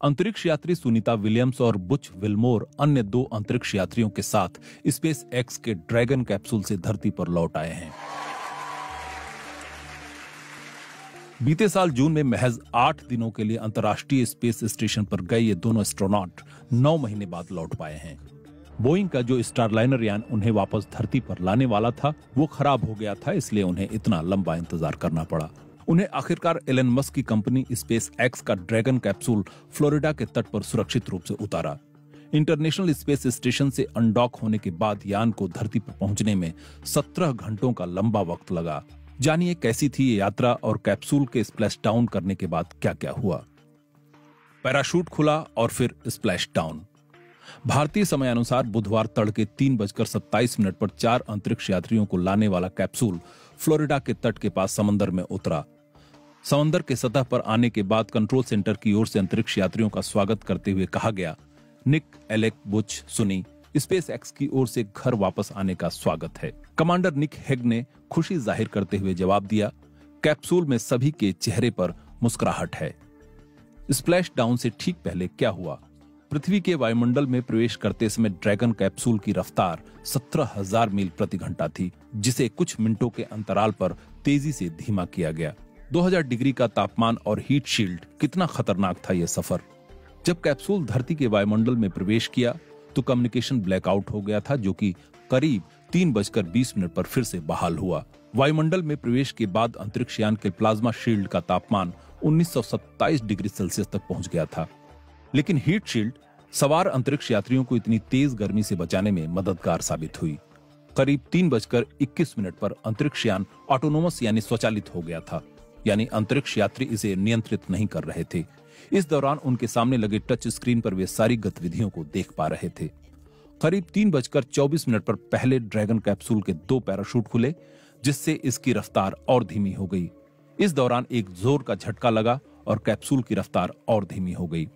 अंतरिक्ष यात्री सुनीता विलियम्स और बुच विल्मोर अन्य 2 अंतरिक्ष यात्रियों के साथ स्पेस एक्स के ड्रैगन कैप्सूल से धरती पर लौट आए हैं। बीते साल जून में महज 8 दिनों के लिए अंतर्राष्ट्रीय स्पेस स्टेशन पर गए ये दोनों एस्ट्रोनॉट 9 महीने बाद लौट पाए हैं। बोइंग का जो स्टारलाइनर यान उन्हें वापस धरती पर लाने वाला था वो खराब हो गया था, इसलिए उन्हें इतना लंबा इंतजार करना पड़ा। उन्हें आखिरकार एलन मस्क की कंपनी स्पेस एक्स का ड्रैगन कैप्सूल फ्लोरिडा के तट पर सुरक्षित रूप से उतारा। इंटरनेशनल स्पेस स्टेशन से अनडॉक होने के बाद यान को धरती पर पहुंचने में 17 घंटों का लंबा वक्त लगा। जानिए कैसी थी ये यात्रा और कैप्सूल के स्प्लैश डाउन करने के बाद क्या क्या हुआ। पैराशूट खुला और फिर स्प्लैश डाउन। भारतीय समय अनुसार बुधवार तड़के 3:27 पर 4 अंतरिक्ष यात्रियों को लाने वाला कैप्सूल फ्लोरिडा के तट के पास समंदर में उतरा। समंदर के सतह पर आने के बाद कंट्रोल सेंटर की ओर से अंतरिक्ष यात्रियों का स्वागत करते हुए कहा गया, निक, एलेक, बुच, सुनी, स्पेस एक्स की ओर से घर वापस आने का स्वागत है। कमांडर निक हेग ने खुशी जाहिर करते हुए जवाब दिया, कैप्सूल में सभी के चेहरे पर मुस्कुराहट है। स्प्लैश डाउन से ठीक पहले क्या हुआ? पृथ्वी के वायुमंडल में प्रवेश करते समय ड्रैगन कैप्सूल की रफ्तार 17,000 मील प्रति घंटा थी, जिसे कुछ मिनटों के अंतराल पर तेजी से धीमा किया गया। 2000 डिग्री का तापमान और हीट शील्ड, कितना खतरनाक था यह सफर। जब कैप्सूल धरती के वायुमंडल में प्रवेश किया तो कम्युनिकेशन ब्लैकआउट हो गया था, जो कि करीब 3:20 पर फिर से बहाल हुआ। वायुमंडल में प्रवेश के बाद अंतरिक्ष यान के प्लाज्मा शील्ड का तापमान 1927 डिग्री सेल्सियस तक पहुंच गया था, लेकिन हीट शील्ड सवार अंतरिक्ष यात्रियों को इतनी तेज गर्मी से बचाने में मददगार साबित हुई। करीब 3:21 पर अंतरिक्ष यान ऑटोनोमस यानी स्वचालित हो गया था, यानी अंतरिक्ष यात्री इसे नियंत्रित नहीं कर रहे थे। इस दौरान उनके सामने लगे टच स्क्रीन पर वे सारी गतिविधियों को देख पा रहे थे। करीब 3:24 पर पहले ड्रैगन कैप्सूल के 2 पैराशूट खुले, जिससे इसकी रफ्तार और धीमी हो गई। इस दौरान एक जोर का झटका लगा और कैप्सूल की रफ्तार और धीमी हो गई।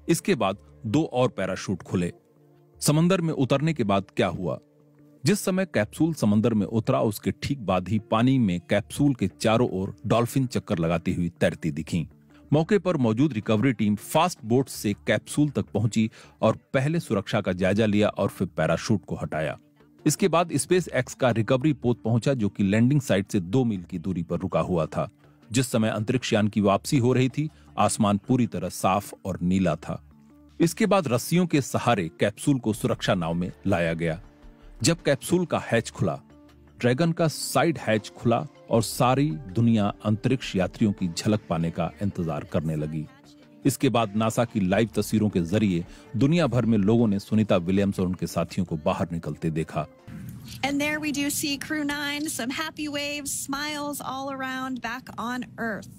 इसके बाद 2 और पैराशूट खुले। समंदर में उतरने के बाद क्या हुआ? जिस समय कैप्सूल समंदर में उतरा उसके ठीक बाद ही पानी में कैप्सूल के चारों ओर डॉल्फिन चक्कर लगाती हुई तैरती दिखीं। मौके पर मौजूद रिकवरी टीम फास्ट बोट से कैप्सूल तक पहुंची और पहले सुरक्षा का जायजा लिया और फिर पैराशूट को हटाया। इसके बाद स्पेस एक्स का रिकवरी पोत पहुंचा, जो कि लैंडिंग साइट से 2 मील की दूरी पर रुका हुआ था। जिस समय अंतरिक्ष यान की वापसी हो रही थी, आसमान पूरी तरह साफ और नीला था। इसके बाद रस्सियों के सहारे कैप्सूल को सुरक्षा नाव में लाया गया। जब कैप्सूल का हैच खुला, ड्रैगन का साइड हैच खुला और सारी दुनिया अंतरिक्ष यात्रियों की झलक पाने का इंतजार करने लगी। इसके बाद नासा की लाइव तस्वीरों के जरिए दुनिया भर में लोगों ने सुनीता विलियम्स और उनके साथियों को बाहर निकलते देखा। And there we do see Crew 9, some happy waves, smiles all around back on Earth.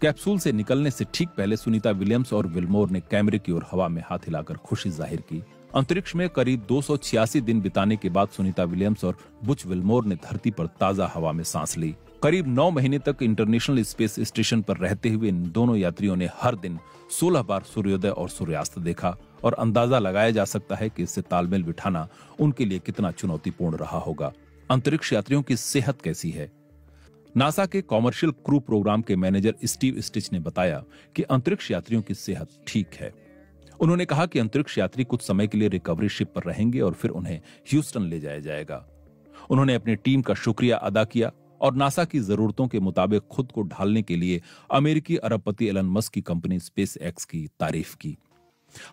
Capsule से निकलने से ठीक पहले सुनीता विलियम्स और विल्मोर ने कैमरे की ओर हवा में हाथ हिलाकर खुशी जाहिर की। अंतरिक्ष में करीब 286 दिन बिताने के बाद सुनीता विलियम्स और बुच विल्मोर ने धरती पर ताजा हवा में सांस ली। करीब 9 महीने तक इंटरनेशनल स्पेस स्टेशन पर रहते हुए इन दोनों यात्रियों ने हर दिन 16 बार सूर्योदय और सूर्यास्त देखा और अंदाजा लगाया जा सकता है कि इससे तालमेल बिठाना उनके लिए कितना चुनौतीपूर्ण रहा होगा। अंतरिक्ष यात्रियों की सेहत कैसी है? नासा के कॉमर्शियल क्रू प्रोग्राम के मैनेजर स्टीव स्टिच ने बताया कि अंतरिक्ष यात्रियों की सेहत ठीक है। उन्होंने कहा कि अंतरिक्ष यात्री कुछ समय के लिए रिकवरी शिप पर रहेंगे और फिर उन्हें ह्यूस्टन ले जाया जाएगा। उन्होंने अपनी टीम का शुक्रिया अदा किया और नासा की जरूरतों के मुताबिक खुद को ढालने के लिए अमेरिकी अरबपति एलन मस्क की कंपनी स्पेस एक्स की तारीफ की।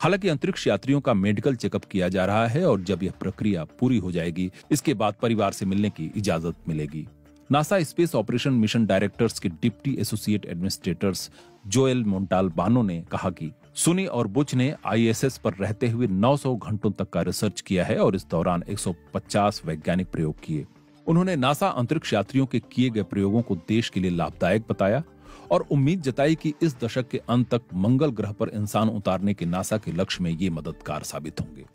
हालांकि अंतरिक्ष यात्रियों का मेडिकल चेकअप किया जा रहा है और जब यह प्रक्रिया पूरी हो जाएगी, इसके बाद परिवार से मिलने की इजाजत मिलेगी। NASA space operation mission directors के डिप्टी एसोसिएट एडमिनिस्ट्रेटर्स जोएल मोंटाल्बानो ने कहा कि सुनी और बुच ने आईएसएस पर रहते हुए 900 घंटों तक का रिसर्च किया है और इस दौरान 150 वैज्ञानिक प्रयोग किए। उन्होंने नासा अंतरिक्ष यात्रियों के किए गए प्रयोगों को देश के लिए लाभदायक बताया और उम्मीद जताई कि इस दशक के अंत तक मंगल ग्रह पर इंसान उतारने के नासा के लक्ष्य में ये मददगार साबित होंगे।